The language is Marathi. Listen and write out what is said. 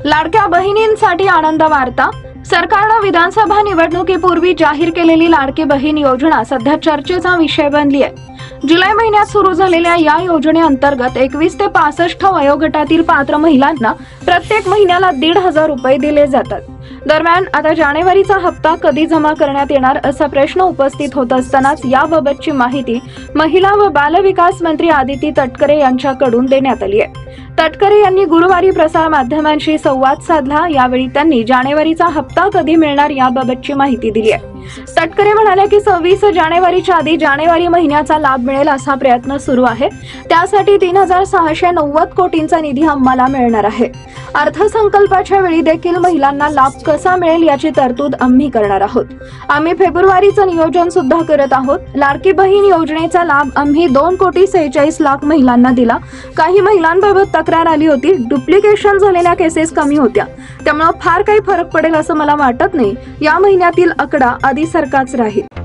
लाडक्या बहिणींसाठी आनंद वार्ता। सरकारने विधानसभा निवडणुकीपूर्वी जाहीर केलेली लाडकी बहीण योजना सध्या चर्चेचा विषय बनली आहे। जुलै महिन्यात सुरू झालेल्या या योजनेअंतर्गत 21 ते 65 वयोगटातील पात्र महिलांना प्रत्येक महिन्याला 1,500 रुपये दिले जातात। दरम्यान आता जानेवारीचा हप्ता कधी जमा करण्यात येणार असा प्रश्न उपस्थित होत असतानाच याबाबतची माहिती महिला व बाल विकास मंत्री आदिती तटकरे यांच्याकडून देण्यात आली आहे। तटकरे यांनी गुरुवारी प्रसार माध्यमांशी संवाद साधला। यावेळी त्यांनी जानेवारीचा हप्ता कधी मिळणार याबाबतची माहिती दिली आहे। तटकरे म्हणाले की 26 जानेवारीच्या आधी जानेवारी महिन्याचा लाभ मिळेल असा प्रयत्न सुरू आहे। त्यासाठी 3,690 कोटींचा निधी आम्हाला मिळणार आहे। अर्थसंकल्पाच्या वेळी देखील महिलांना लाभ कसा मिळेल याची तरतूद आम्ही करणार आहोत। आम्ही फेब्रुवारीचं नियोजन सुद्धा करत आहोत। लाडकी बहीण योजनेचा लाभ आम्ही 2,46,00,000 महिलांना दिला। काही महिलांबाबत तक्रार आली होती, डुप्लिकेशन झालेल्या केसेस कमी होत्या, त्यामुळे फार काही फरक पडेल असं मला वाटत नाही। या महिन्यातील आकडा आधी सारखाच राहील।